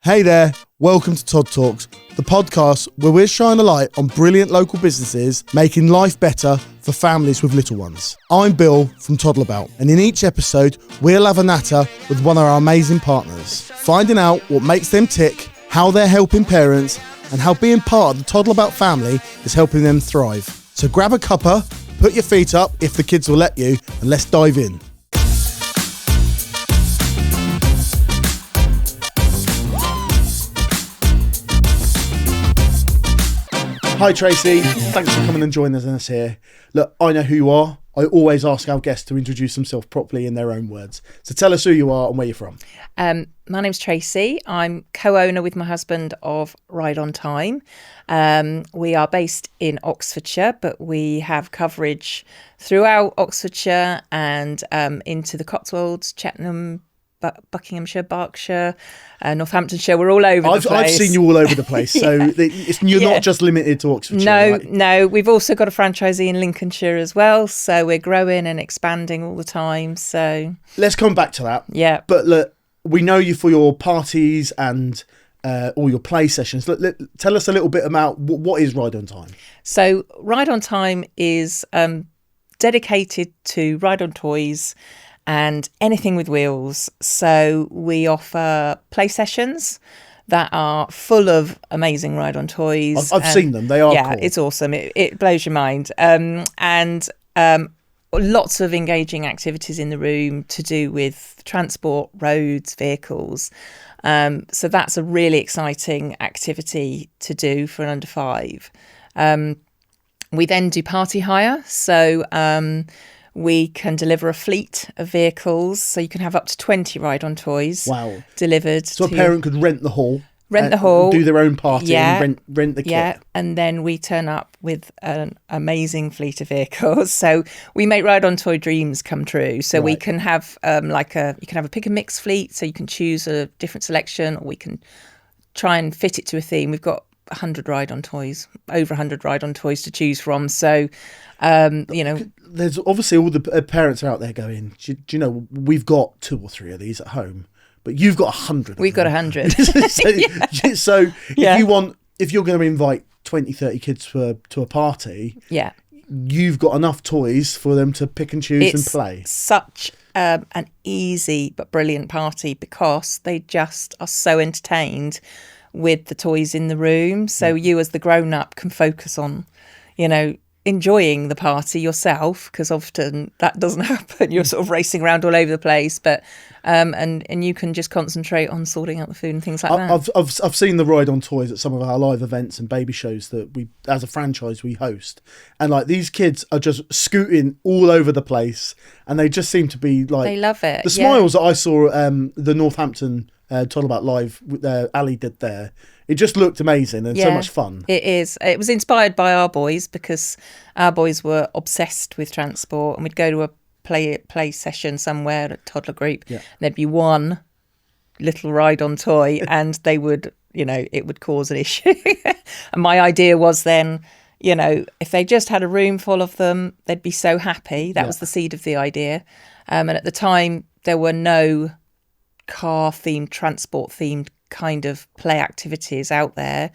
Hey there, welcome to Tod Talks, the podcast where we're shining a light on brilliant local businesses making life better for families with little ones. I'm Bill from Toddle, and in each episode we'll have a natter with one of our amazing partners, finding out what makes them tick, how they're helping parents, and how being part of the Toddle family is helping them thrive. So grab a cuppa, put your feet up if the kids will let you, and let's dive in. Hi Tracey, thanks for coming and joining us here. Look, I know who you are. I always ask our guests to introduce themselves properly in their own words. So tell us who you are and where you're from. My name's Tracey. I'm co-owner with my husband of Ride on Time. We are based in Oxfordshire, but we have coverage throughout Oxfordshire and into the Cotswolds, Cheltenham, Buckinghamshire, Berkshire, Northamptonshire. We're all over the place. I've seen you all over the place, so you're not just limited to Oxfordshire. No. We've also got a franchisee in Lincolnshire as well, so we're growing and expanding all the time. So let's come back to that. Yeah. But look, we know you for your parties and all your play sessions. Tell us a little bit about what is Ride on Time. So Ride on Time is dedicated to ride on toys and anything with wheels. So we offer play sessions that are full of amazing ride-on toys. I've seen them. They are cool. It's awesome. It blows your mind. And lots of engaging activities in the room to do with transport, roads, vehicles. So that's a really exciting activity to do for an under 5. We then do party hire. So we can deliver a fleet of vehicles, so you can have up to 20 ride-on toys delivered. So a parent could rent the hall, do their own party, and rent the kit. Yeah, and then we turn up with an amazing fleet of vehicles. So we make ride-on toy dreams come true. So we can have you can have a pick and mix fleet, so you can choose a different selection, or we can try and fit it to a theme. We've got 100 ride-on toys, over 100 ride-on toys to choose from. So, there's obviously all the parents are out there going, do you know, we've got 2 or 3 of these at home, but you've got 100. We've got 100. So if you're going to invite 20, 30 kids to a party, you've got enough toys for them to pick and choose and play. Such an easy but brilliant party because they just are so entertained with the toys in the room. So you as the grown-up can focus on, enjoying the party yourself, because often that doesn't happen. You're sort of racing around all over the place, but and you can just concentrate on sorting out the food and things like that. I've seen the ride on toys at some of our live events and baby shows that we, as a franchise, we host, and these kids are just scooting all over the place, and they just seem to be they love it. The smiles that I saw the Northampton Toddle live Ali did there, it just looked amazing and so much fun. It is. It was inspired by our boys, because our boys were obsessed with transport, and we'd go to a play session somewhere at Toddler Group, and there'd be one little ride-on toy and they would, it would cause an issue. And my idea was then, if they just had a room full of them, they'd be so happy. That was the seed of the idea. And at the time, there were no car-themed, transport-themed kind of play activities out there.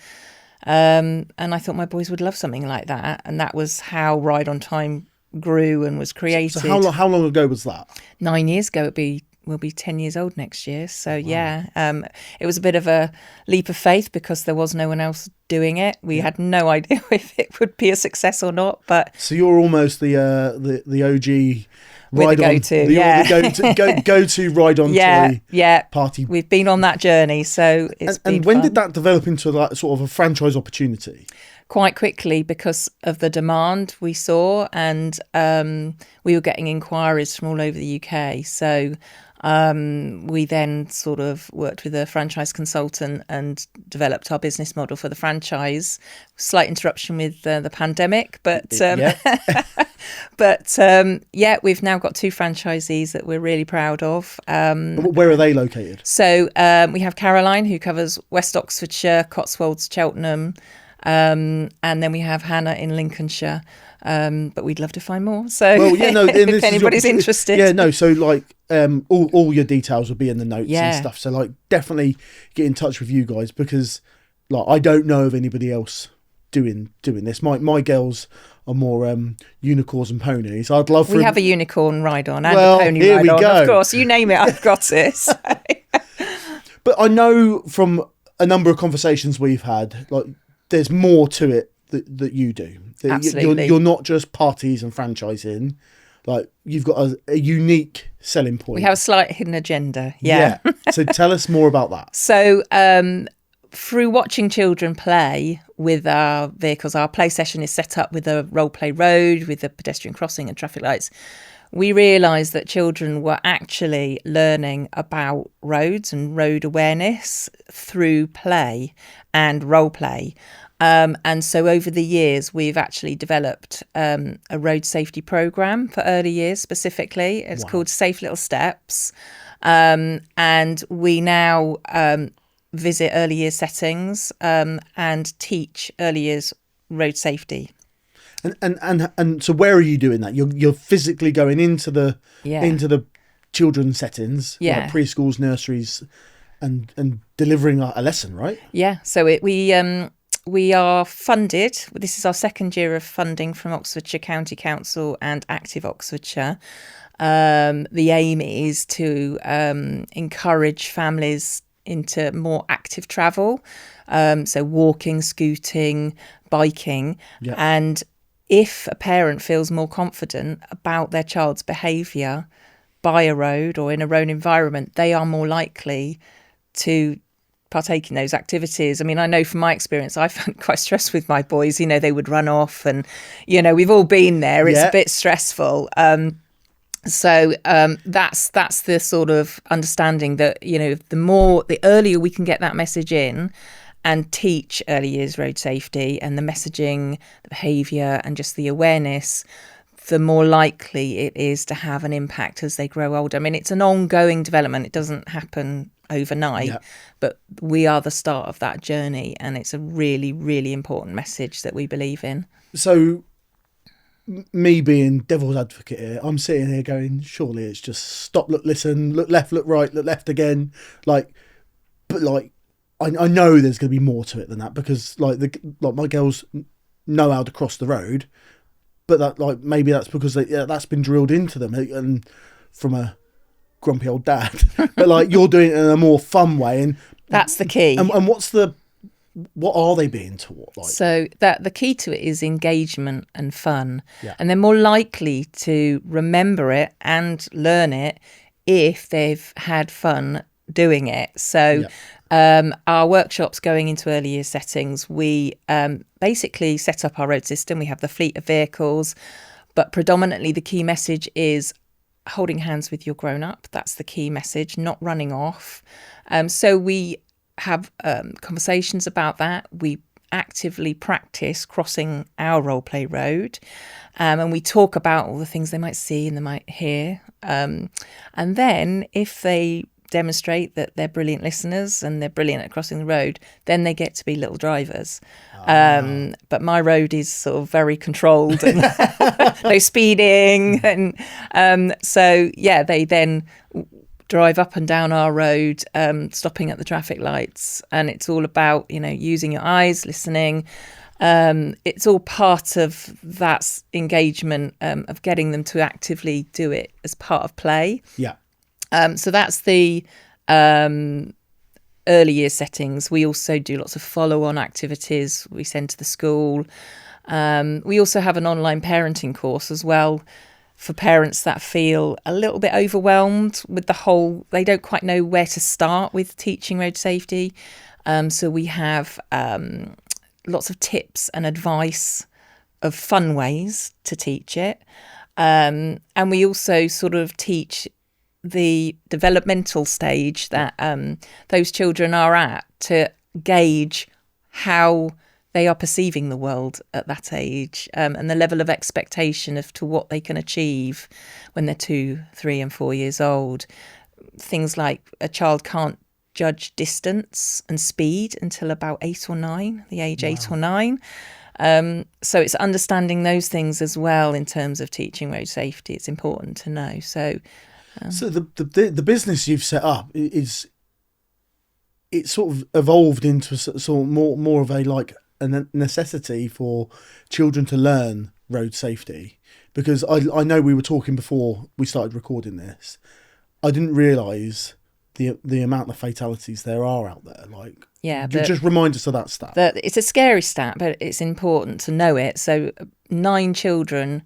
And I thought my boys would love something like that. And that was how Ride on Time grew and was created. So how long ago was that? 9 years ago. We'll be 10 years old next year. So it was a bit of a leap of faith because there was no one else doing it. We had no idea if it would be a success or not. But so you're almost the OG go-to ride on toy party. We've been on that journey, so it's been and when fun. did that develop into sort of a franchise opportunity? Quite quickly, because of the demand we saw, and we were getting inquiries from all over the UK. So we then sort of worked with a franchise consultant and developed our business model for the franchise. Slight interruption with the pandemic, but we've now got 2 franchisees that we're really proud of. Where are they located? So we have Caroline, who covers West Oxfordshire, Cotswolds, Cheltenham, And then we have Hannah in Lincolnshire. But we'd love to find more. So well, yeah, no, if anybody's interested. Yeah, no, so like all your details will be in the notes and Yeah. stuff. So like definitely get in touch with you guys, because like I don't know of anybody else doing this. My girls are more unicorns and ponies. I'd love for We have a unicorn ride on and Well, a pony here ride we on. go. Of course, you name it, I've got it. So. But I know from a number of conversations we've had, like there's more to it that you do. Absolutely. You're not just parties and franchising. Like you've got a unique selling point. We have a slight hidden agenda. Yeah. So tell us more about that. So through watching children play with our vehicles, our play session is set up with a role play road, with a pedestrian crossing and traffic lights. We realised that children were actually learning about roads and road awareness through play and role play. And so over the years, we've actually developed a road safety programme for early years specifically. It's called Safe Little Steps. And we now visit early years settings and teach early years road safety. And so where are you doing that? You're physically going into the children's settings, like preschools, nurseries, and delivering a lesson, right? Yeah. So we are funded. This is our second year of funding from Oxfordshire County Council and Active Oxfordshire. The aim is to encourage families into more active travel, so walking, scooting, biking, and if a parent feels more confident about their child's behaviour by a road or in a road environment, they are more likely to partake in those activities. I mean, I know from my experience, I found quite stressed with my boys. You know, they would run off and, you know, we've all been there. It's a bit stressful. So that's the sort of understanding that, you know, the earlier we can get that message in and teach early years road safety and the messaging, the behaviour and just the awareness, the more likely it is to have an impact as they grow older. I mean, it's an ongoing development. It doesn't happen overnight, but we are the start of that journey, and it's a really, really important message that we believe in. So me being devil's advocate here, I'm sitting here going, surely it's just stop, look, listen, look left, look right, look left again. But I know there's going to be more to it than that, because like my girls know how to cross the road, but that maybe that's because that's been drilled into them and from a grumpy old dad. But like you're doing it in a more fun way, and that's the key. And what are they being taught? Like? So that the key to it is engagement and fun, and they're more likely to remember it and learn it if they've had fun doing it. So our workshops going into early year settings, we basically set up our road system. We have the fleet of vehicles, but predominantly the key message is holding hands with your grown-up. That's the key message, not running off. So we have conversations about that. We actively practice crossing our role play road, and we talk about all the things they might see and they might hear. And then if they demonstrate that they're brilliant listeners and they're brilliant at crossing the road, then they get to be little drivers. But my road is sort of very controlled and no speeding, and so they then drive up and down our road, stopping at the traffic lights, and it's all about, you know, using your eyes, listening. It's all part of that engagement of getting them to actively do it as part of play. So that's the early year settings. We also do lots of follow-on activities we send to the school. We also have an online parenting course as well for parents that feel a little bit overwhelmed with they don't quite know where to start with teaching road safety. So we have lots of tips and advice of fun ways to teach it. And we also sort of teach the developmental stage that those children are at, to gauge how they are perceiving the world at that age, and the level of expectation as to what they can achieve when they're 2, 3 and 4 years old. Things like a child can't judge distance and speed until about 8 or 9, the age 8 or 9. So it's understanding those things as well in terms of teaching road safety. It's important to know. So the business you've set up it's sort of evolved into sort of more of a necessity for children to learn road safety, because I know we were talking before we started recording this. I didn't realise the amount of fatalities there are out there. Like, just remind us of that stat. It's a scary stat, but it's important to know it. So 9 children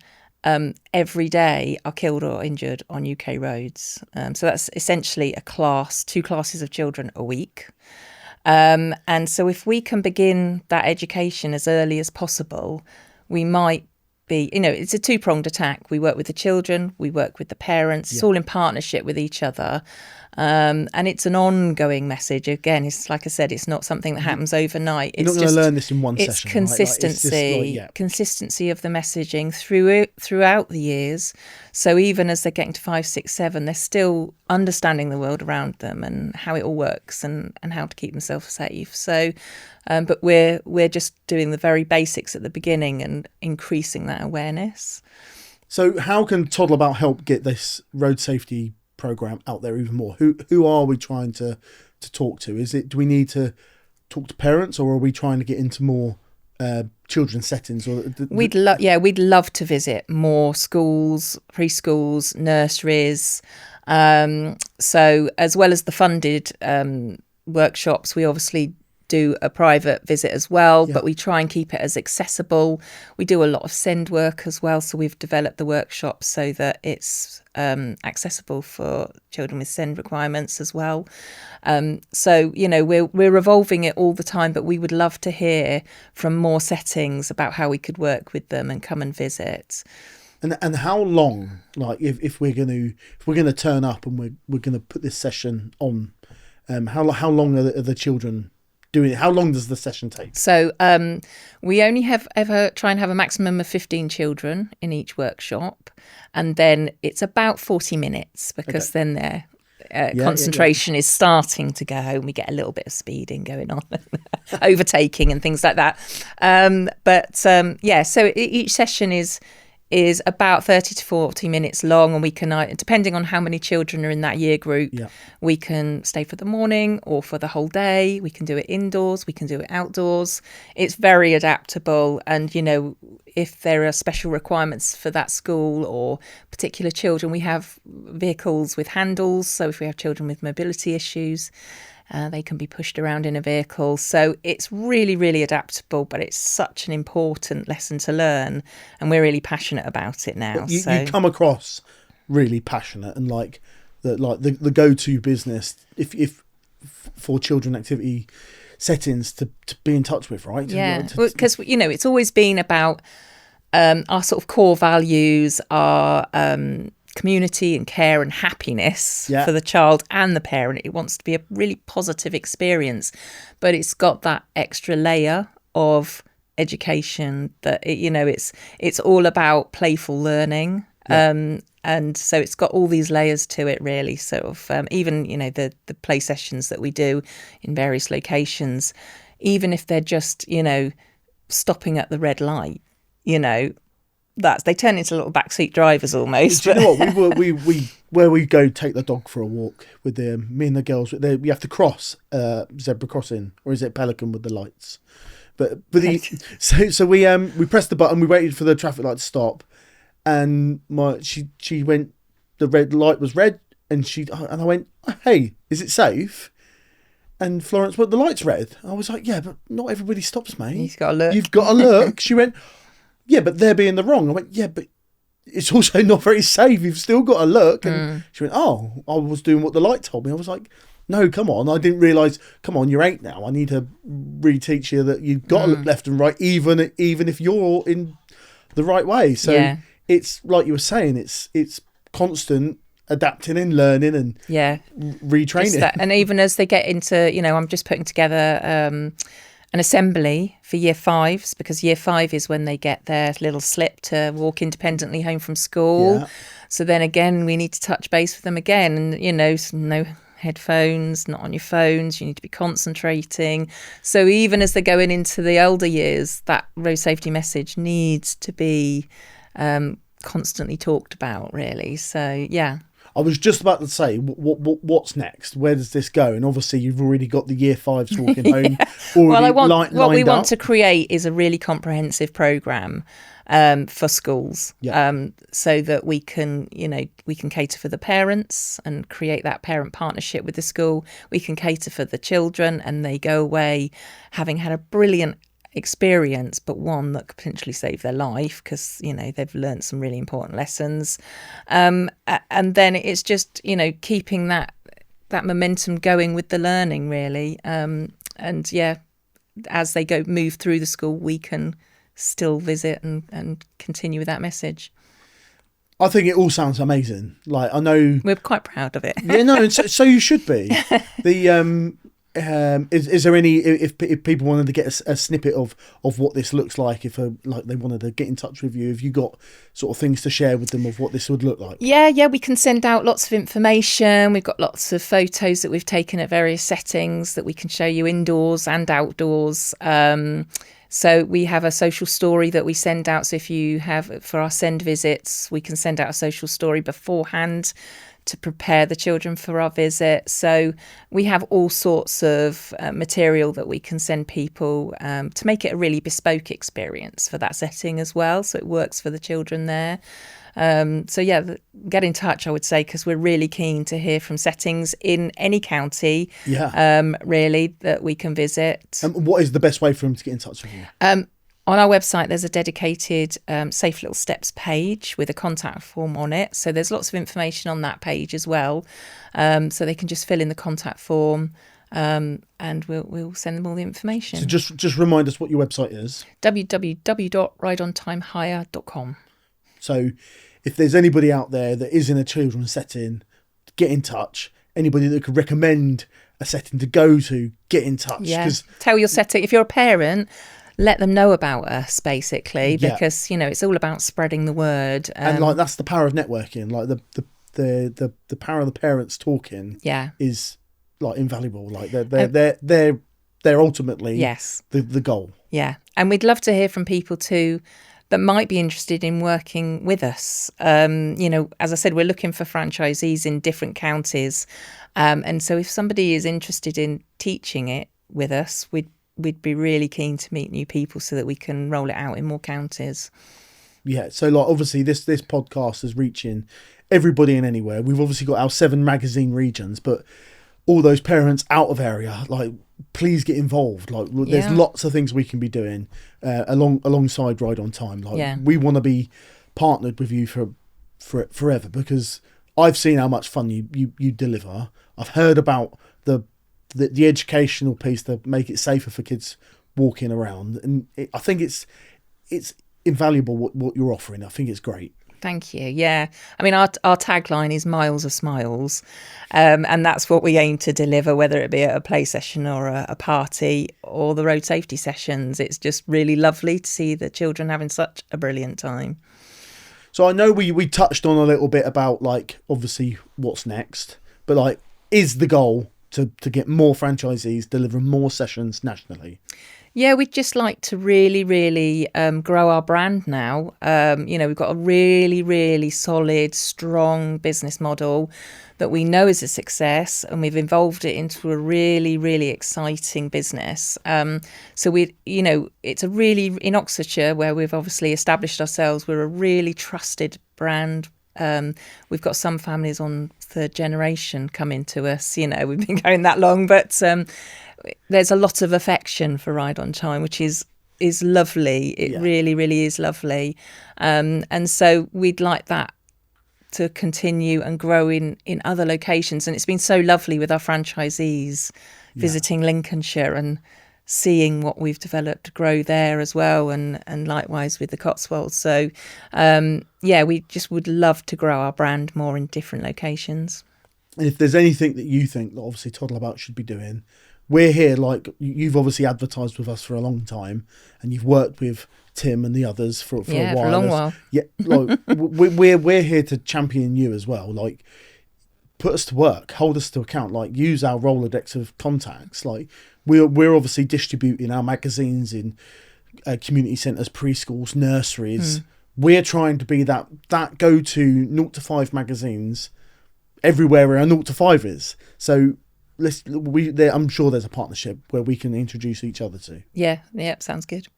every day are killed or injured on UK roads. So that's essentially 2 classes of children a week. And so if we can begin that education as early as possible, we might be, it's a 2-pronged attack. We work with the children, we work with the parents. It's all in partnership with each other. And it's an ongoing message. Again, it's like I said, it's not something that happens overnight. You're not going to learn this in one session. It's consistency, consistency of the messaging throughout the years. So even as they're getting to 5, 6, 7, they're still understanding the world around them and how it all works and how to keep themselves safe. So, but we're just doing the very basics at the beginning and increasing that awareness. So how can Toddle About help get this road safety program out there even more? Who are we trying to talk to? Do we need to talk to parents, or are we trying to get into more children's settings? Or we'd love to visit more schools, preschools, nurseries. So as well as the funded workshops, we obviously do a private visit as well, but we try and keep it as accessible. We do a lot of send work as well, so we've developed the workshops so that it's accessible for children with send requirements as well. So we're evolving it all the time, but we would love to hear from more settings about how we could work with them and come and visit. And how long, like if we're going to turn up and we're going to put this session on, how long are the children doing it? How long does the session take? So we only try and have a maximum of 15 children in each workshop, and then it's about 40 minutes because then their concentration is starting to go, and we get a little bit of speeding going on, overtaking and things like that. So each session is about 30 to 40 minutes long, and we can, depending on how many children are in that year group, we can stay for the morning or for the whole day. We can do it indoors, we can do it outdoors. It's very adaptable, and if there are special requirements for that school or particular children, we have vehicles with handles. So if we have children with mobility issues, they can be pushed around in a vehicle. So it's really, really adaptable, but it's such an important lesson to learn, and we're really passionate about it now. You come across really passionate and like the go-to business if for children activity settings to be in touch with, right? Yeah, because it's always been about our sort of core values, our community and care and happiness for the child and the parent. It wants to be a really positive experience, but it's got that extra layer of education that it's all about playful learning. And so it's got all these layers to it, really. Sort of even the play sessions that we do in various locations, even if they're just stopping at the red light, they turn into little backseat drivers almost. Do you know what? we where we go take the dog for a walk with me and the girls. We have to cross zebra crossing, or is it Pelican with the lights? But so we pressed the button. We waited for the traffic light to stop, and she went. The red light was red, and I went, "Hey, is it safe?" And Florence went, "The light's red." I was like, "Yeah, but not everybody stops, mate. You've got to look. You've got to look." She went, "Yeah, but they're being the wrong." I went, "Yeah, but it's also not very safe. You've still got to look." And she went, "Oh, I was doing what the light told me." I was like, "No, come on. I didn't realise. Come on, you're 8 now. I need to reteach you that you've got to look left and right, even if you're in the right way." So it's like you were saying, it's constant adapting and learning and retraining. And even as they get into, I'm just putting together an assembly for year 5s, because year 5 is when they get their little slip to walk independently home from school. So then again, we need to touch base with them again, and headphones, not on your phones. You need to be concentrating. So even as they're going into the elder years, that road safety message needs to be constantly talked about, really. So, yeah. I was just about to say, what's next? Where does this go? And obviously, you've already got the year fives walking home already what we want up. to create is a really comprehensive programme for schools, so that we can cater for the parents and create that parent partnership with the school. We can cater for the children, and they go away having had a brilliant experience, but one that could potentially save their life because they've learned some really important lessons, and then it's just keeping that momentum going with the learning, really, and as they move through the school, we can still visit and continue with that message. I think it all sounds amazing. Like, I know we're quite proud of it. Yeah, no, so you should be. Is there any, if people wanted to get a snippet of what this looks like, if they wanted to get in touch with you, have you got sort of things to share with them of what this would look like? Yeah, we can send out lots of information. We've got lots of photos that we've taken at various settings that we can show you indoors and outdoors. So we have a social story that we send out. So if you have, for our send visits, we can send out a social story beforehand to prepare the children for our visit. So we have all sorts of material that we can send people to make it a really bespoke experience for that setting as well. So it works for the children there. Get in touch, I would say, because we're really keen to hear from settings in any county, really, that we can visit. And what is the best way for them to get in touch with you? On our website, there's a dedicated Safe Little Steps page with a contact form on it. So there's lots of information on that page as well. So they can just fill in the contact form and we'll send them all the information. So just remind us what your website is. www.rideontimehire.com. So if there's anybody out there that is in a children's setting, get in touch. Anybody that could recommend a setting to go to, get in touch. Yeah, tell your setting. If you're a parent, let them know about us, basically, because it's all about spreading the word. And that's the power of networking. Like the power of the parents talking. Is like invaluable. Like they're ultimately the goal. Yeah, and we'd love to hear from people too that might be interested in working with us. As I said, we're looking for franchisees in different counties, and so if somebody is interested in teaching it with us, we'd be really keen to meet new people so that we can roll it out in more counties. Yeah, so obviously this podcast is reaching everybody and anywhere. We've obviously got our 7 magazine regions, but all those parents out of area, please get involved. There's lots of things we can be doing alongside Ride on Time. We want to be partnered with you for forever, because I've seen how much fun you deliver. I've heard about the educational piece to make it safer for kids walking around, and I think it's invaluable what you're offering. I think it's great. Thank you. Yeah, I mean our tagline is miles of smiles, and that's what we aim to deliver, whether it be at a play session or a party or the road safety sessions. It's just really lovely to see the children having such a brilliant time. So I know we touched on a little bit about obviously what's next, but is the goal to get more franchisees delivering more sessions nationally? Yeah, we'd just like to really, really grow our brand now. We've got a really, really solid, strong business model that we know is a success, and we've evolved it into a really, really exciting business. So it's a really, in Oxfordshire, where we've obviously established ourselves, we're a really trusted brand. We've got some families on 3rd generation coming to us. We've been going that long, but there's a lot of affection for Ride on Time, which is lovely. It really, really is lovely. And so we'd like that to continue and grow in other locations. And it's been so lovely with our franchisees visiting Lincolnshire and seeing what we've developed grow there as well, and likewise with the Cotswolds. So we just would love to grow our brand more in different locations. And if there's anything that you think that obviously Toddle About should be doing, we're here. You've obviously advertised with us for a long time, and you've worked with Tim and the others for a while. For a long while. Yeah, we're here to champion you as well. put us to work, hold us to account, like use our Rolodex of contacts. Like we're obviously distributing our magazines in community centres, preschools, nurseries. We're trying to be that go-to 0 to 5 magazines everywhere where our 0 to 5 is. So I'm sure there's a partnership where we can introduce each other to. Yeah, sounds good.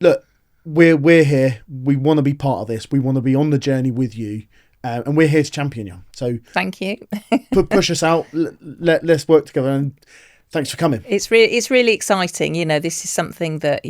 Look, we're here. We want to be part of this. We want to be on the journey with you, and we're here to champion you. So thank you. push us out. Let's work together. And thanks for coming. It's really exciting. This is something that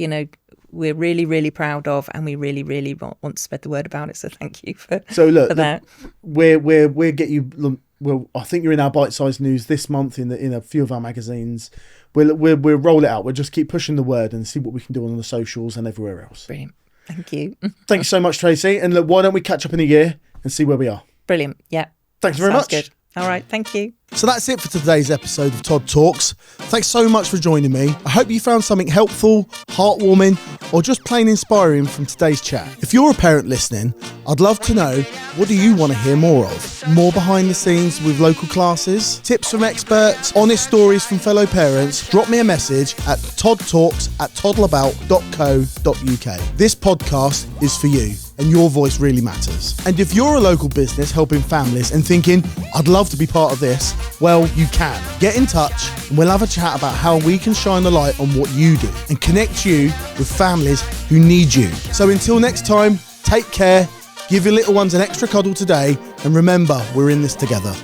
we're really, really proud of, and we really, really want to spread the word about it. So thank you for that. We'll get you. Well, I think you're in our bite-sized news this month in a few of our magazines. We'll roll it out. We'll just keep pushing the word and see what we can do on the socials and everywhere else. Brilliant. Thank you. Thanks so much, Tracey. And look, why don't we catch up in a year and see where we are? Brilliant. Yeah. Thanks very much. Good. All right. Thank you. So that's it for today's episode of Tod Talks. Thanks so much for joining me. I hope you found something helpful, heartwarming, or just plain inspiring from today's chat. If you're a parent listening, I'd love to know, what do you want to hear more of? More behind the scenes with local classes, tips from experts, honest stories from fellow parents? Drop me a message at toddtalks@toddleabout.co.uk. This podcast is for you, and your voice really matters. And if you're a local business helping families and thinking, I'd love to be part of this, well, you can. Get in touch and we'll have a chat about how we can shine the light on what you do and connect you with families who need you. So until next time, take care, give your little ones an extra cuddle today, and remember, we're in this together.